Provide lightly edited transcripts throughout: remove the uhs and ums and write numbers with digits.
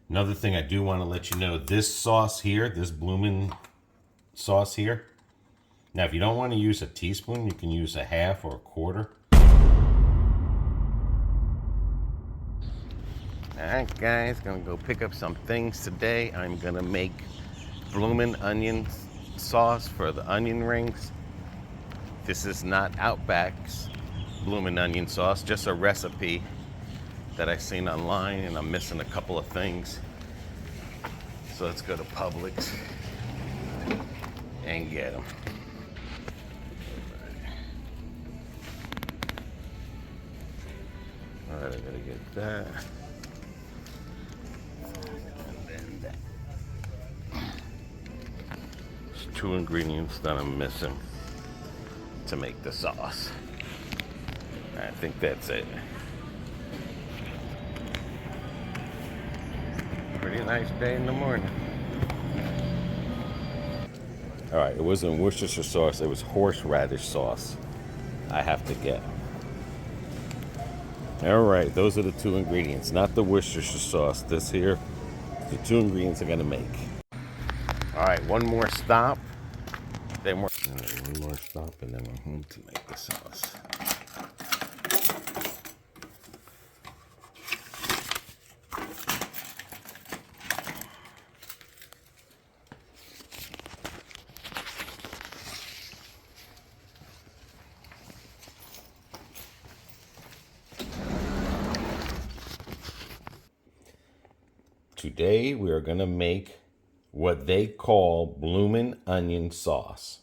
Another thing I do want to let you know, this sauce here, this Bloomin' sauce here. Now, if you don't want to use a teaspoon, you can use a half or a quarter. Alright guys, gonna go pick up some things today. I'm gonna make Bloomin' onion sauce for the onion rings. This is not Outback's Bloomin' onion sauce, just a recipe that I've seen online, and I'm missing a couple of things. So let's go to Publix and get them. Alright, I gotta get that. And then that. There's 2 ingredients that I'm missing to make the sauce. I think that's it. Pretty nice day in the morning. All right, it wasn't Worcestershire sauce, it was horseradish sauce I have to get. All right, those are the 2 ingredients, not the Worcestershire sauce. This here, the 2 ingredients I'm gonna make. All right, one more stop. Then one more stop, and then we're home to make the sauce. Today we are gonna make what they call Bloomin' onion sauce.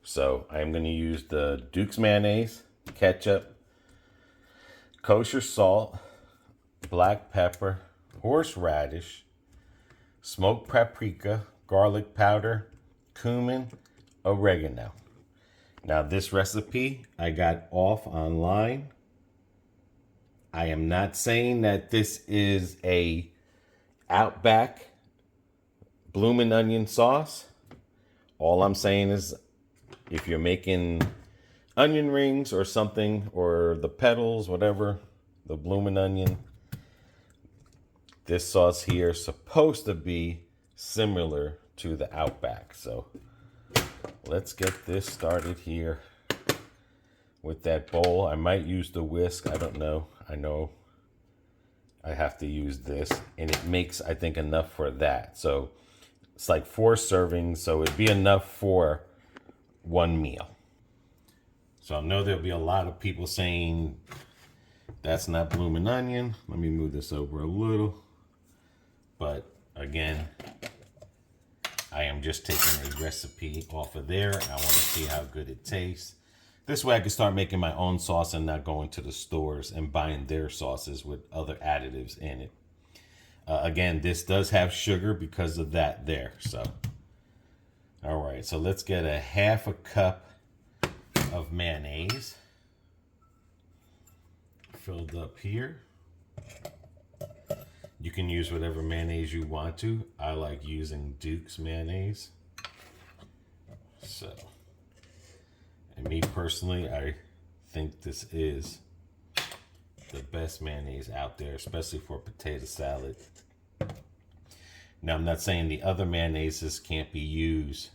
So I'm going to use the Duke's mayonnaise, ketchup, kosher salt, black pepper, horseradish, smoked paprika, garlic powder, cumin, oregano. Now this recipe I got off online. I am not saying that this is a Outback Bloomin' onion sauce. All I'm saying is if you're making onion rings or something, or the petals, whatever, the Bloomin' onion, this sauce here is supposed to be similar to the Outback. So let's get this started here with that bowl. I might use the whisk. I don't know. I know I have to use this, and it makes, I think, enough for that. So it's like 4 servings, so it'd be enough for 1 meal. So I know there'll be a lot of people saying that's not Bloomin' onion. Let me move this over a little. But again, I am just taking a recipe off of there. I want to see how good it tastes. This way I can start making my own sauce and not going to the stores and buying their sauces with other additives in it. Again, this does have sugar because of that there. So, all right, so let's get a 1/2 cup of mayonnaise filled up here. You can use whatever mayonnaise you want to. I like using Duke's mayonnaise. So, and me personally, I think this is the best mayonnaise out there, especially for potato salad. Now, I'm not saying the other mayonnaises can't be used.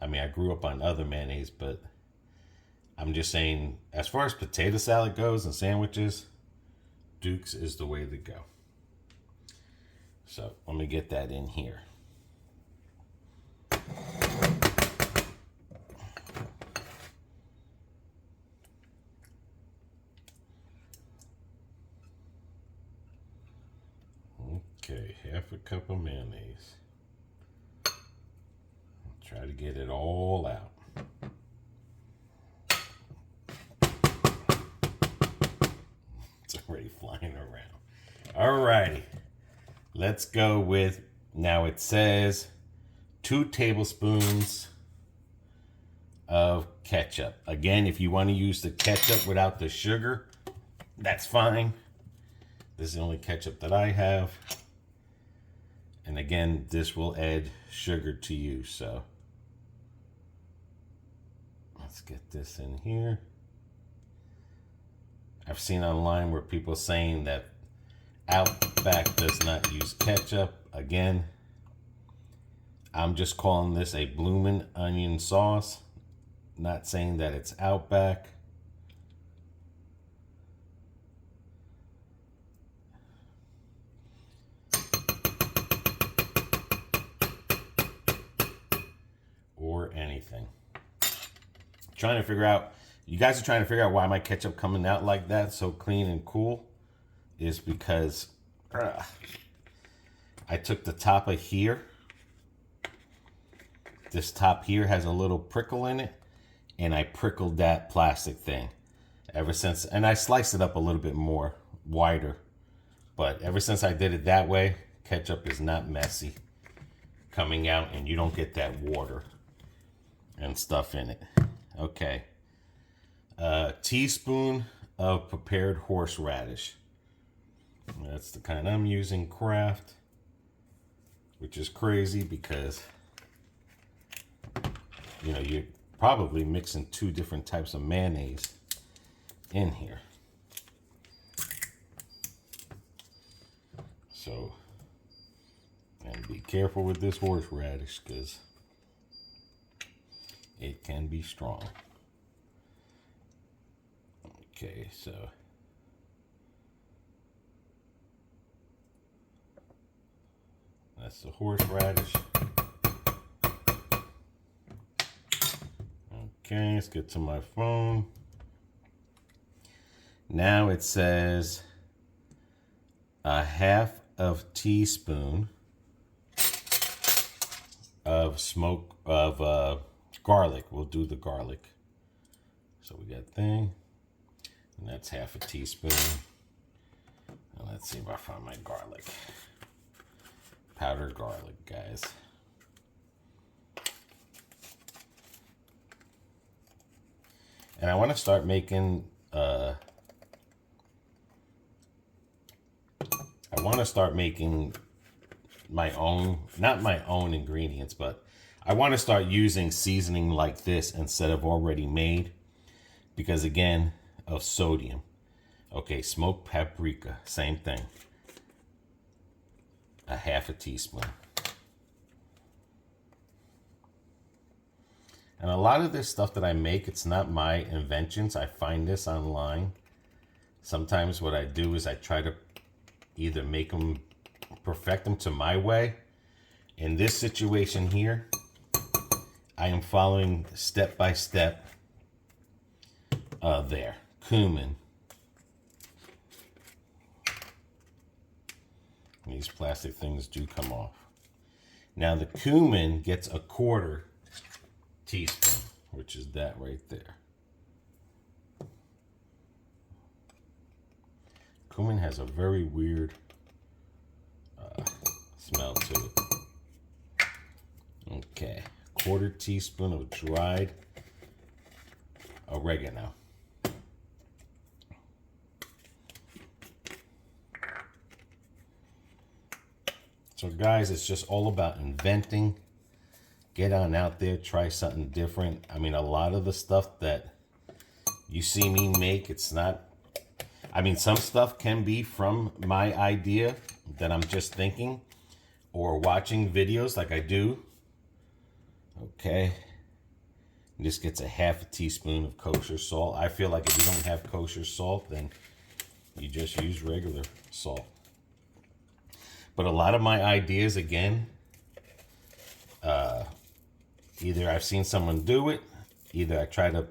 I mean, I grew up on other mayonnaise, but I'm just saying, as far as potato salad goes and sandwiches, Duke's is the way to go. So let me get that in here. Okay, 1/2 cup of mayonnaise. Try to get it all out. It's already flying around. All righty. Let's go with, now it says 2 tablespoons of ketchup. Again, if you want to use the ketchup without the sugar, that's fine. This is the only ketchup that I have. And again, this will add sugar to you, so let's get this in here. I've seen online where people saying that Outback does not use ketchup. Again, I'm just calling this a Bloomin' onion sauce. Not saying that it's Outback. Or anything. Trying to figure out, you guys are trying to figure out why my ketchup coming out like that, so clean and cool, is because I took the top of here. This top here has a little prickle in it, and I prickled that plastic thing ever since, and I sliced it up a little bit more wider, but ever since I did it that way, ketchup is not messy coming out, and you don't get that water and stuff in it. Okay. A teaspoon of prepared horseradish. That's the kind I'm using, Kraft, which is crazy because, you know, you're probably mixing 2 different types of mayonnaise in here. So, and be careful with this horseradish because it can be strong. Okay, so that's the horseradish. Okay, let's get to my phone. Now it says a half of teaspoon of garlic. We'll do the garlic. So we got thing, and that's half a teaspoon. And let's see if I find my garlic. Powdered garlic, guys. And I want to start making, my own, not my own ingredients, but I want to start using seasoning like this instead of already made, because again, of sodium. Okay, smoked paprika, same thing. A half a teaspoon. And a lot of this stuff that I make, it's not my inventions. I find this online. Sometimes what I do is I try to either make them, perfect them to my way. In this situation here, I am following step by step there. Cumin. These plastic things do come off. Now the cumin gets a 1/4 teaspoon, which is that right there. Cumin has a very weird smell to it. Okay, 1/4 teaspoon of dried oregano. So guys, it's just all about inventing. Get on out there, try something different. I mean, a lot of the stuff that you see me make, it's not, I mean, some stuff can be from my idea that I'm just thinking or watching videos like I do. Okay. This gets a half a teaspoon of kosher salt. I feel like if you don't have kosher salt, then you just use regular salt. But a lot of my ideas, again, either I've seen someone do it, either I try to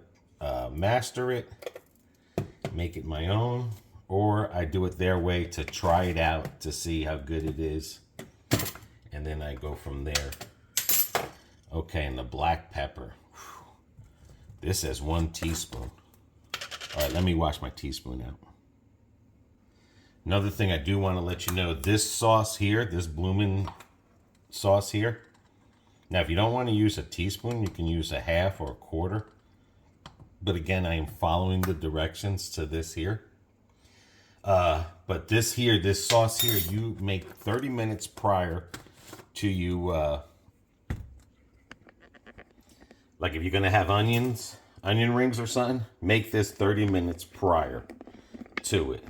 master it, make it my own, or I do it their way to try it out to see how good it is. And then I go from there. Okay, and the black pepper. Whew. This has 1 teaspoon. All right, let me wash my teaspoon out. Another thing I do want to let you know, this sauce here, this Bloomin' sauce here. Now, if you don't want to use a teaspoon, you can use a half or a 1/4. But again, I am following the directions to this here. But this here, this sauce here, you make 30 minutes prior to you, like if you're going to have onion rings or something, make this 30 minutes prior to it.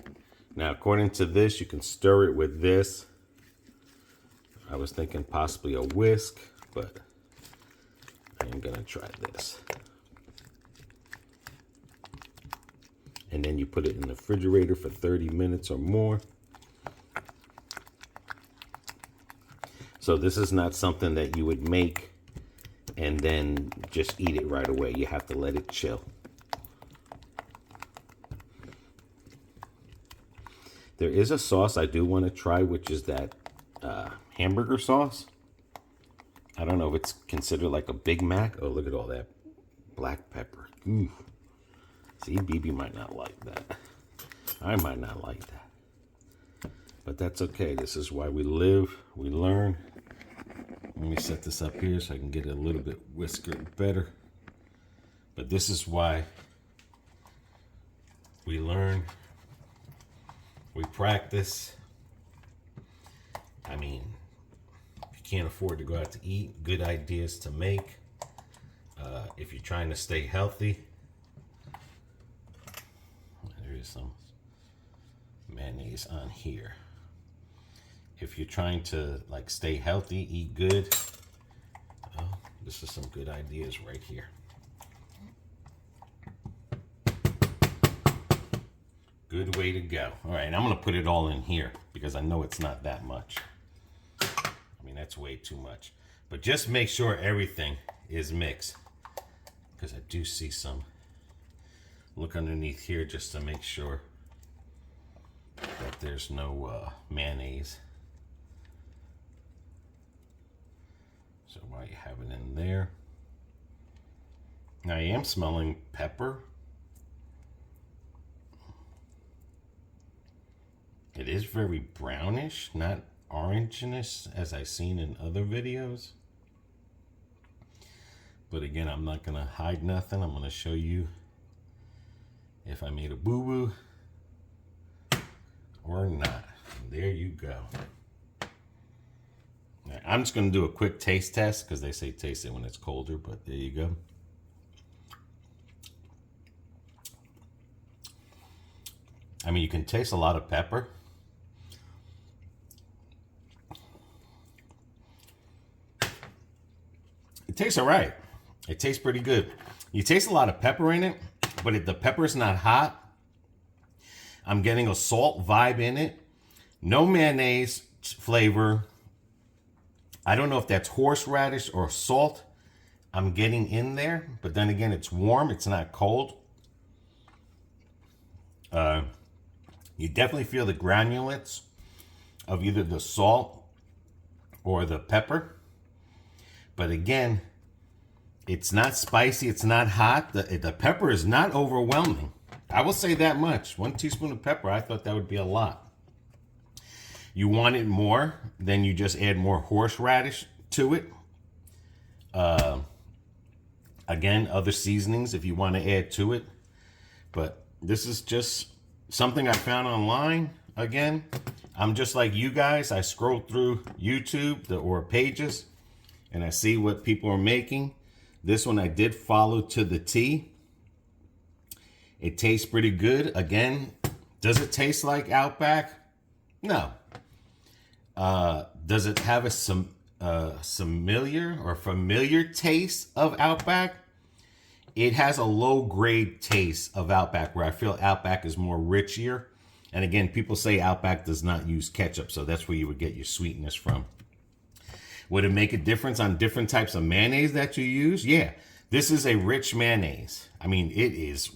Now, according to this, you can stir it with this. I was thinking possibly a whisk, but I'm gonna try this. And then you put it in the refrigerator for 30 minutes or more. So this is not something that you would make and then just eat it right away. You have to let it chill. There is a sauce I do want to try, which is that hamburger sauce. I don't know if it's considered like a Big Mac. Oh, look at all that black pepper. Ooh. See, BB might not like that. I might not like that. But that's okay. This is why we live, we learn. Let me set this up here so I can get it a little bit whiskered better. But this is why we learn, we practice. I mean, if you can't afford to go out to eat, good ideas to make. If you're trying to stay healthy, there is some mayonnaise on here. If you're trying to like stay healthy, eat good, well, this is some good ideas right here. Good way to go. All right, I'm gonna put it all in here because I know it's not that much. I mean, that's way too much. But just make sure everything is mixed, because I do see some. Look underneath here just to make sure that there's no mayonnaise. So while you have it in there. Now I am smelling pepper. It is very brownish, not oranginess as I've seen in other videos. But again, I'm not gonna hide nothing. I'm gonna show you if I made a boo-boo or not. And there you go. Now, I'm just gonna do a quick taste test because they say taste it when it's colder, but there you go. I mean, you can taste a lot of pepper. It tastes all right. It tastes pretty good. You taste a lot of pepper in it, but the pepper is not hot. I'm getting a salt vibe in it. No mayonnaise flavor. I don't know if that's horseradish or salt I'm getting in there, but then again, it's warm. It's not cold. You definitely feel the granulates of either the salt or the pepper. But again, it's not spicy, it's not hot. The pepper is not overwhelming. I will say that much. 1 teaspoon of pepper, I thought that would be a lot. You want it more, then you just add more horseradish to it. Again, other seasonings if you want to add to it. But this is just something I found online. Again, I'm just like you guys. I scroll through YouTube or pages, and I see what people are making. This one I did follow to the T. It tastes pretty good. Again, does it taste like Outback? No. Does it have a familiar taste of Outback? It has a low grade taste of Outback, where I feel Outback is more richier. And again, people say Outback does not use ketchup, so that's where you would get your sweetness from. Would it make a difference on different types of mayonnaise that you use? Yeah, this is a rich mayonnaise. I mean, it is.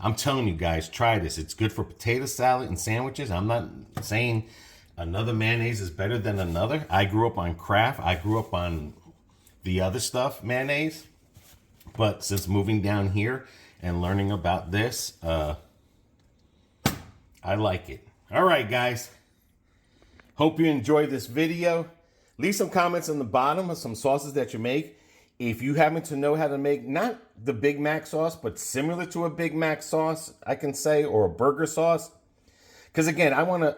I'm telling you guys, try this. It's good for potato salad and sandwiches. I'm not saying another mayonnaise is better than another. I grew up on Kraft. I grew up on the other stuff, mayonnaise. But since moving down here and learning about this, I like it. All right, guys. Hope you enjoyed this video. Leave some comments on the bottom of some sauces that you make. If you happen to know how to make, not the Big Mac sauce, but similar to a Big Mac sauce, I can say, or a burger sauce. Because again, I want to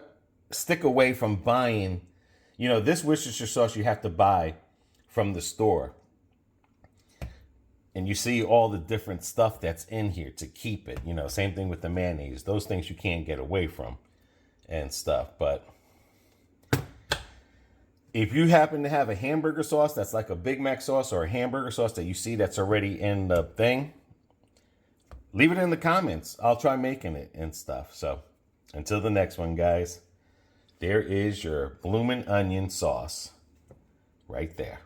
stick away from buying, this Worcestershire sauce you have to buy from the store. And you see all the different stuff that's in here to keep it. Same thing with the mayonnaise. Those things you can't get away from. and stuff. But if you happen to have a hamburger sauce that's like a Big Mac sauce or a hamburger sauce that you see that's already in the thing, leave it in the comments. I'll try making it and stuff. So until the next one, guys, there is your Bloomin' Onion sauce right there.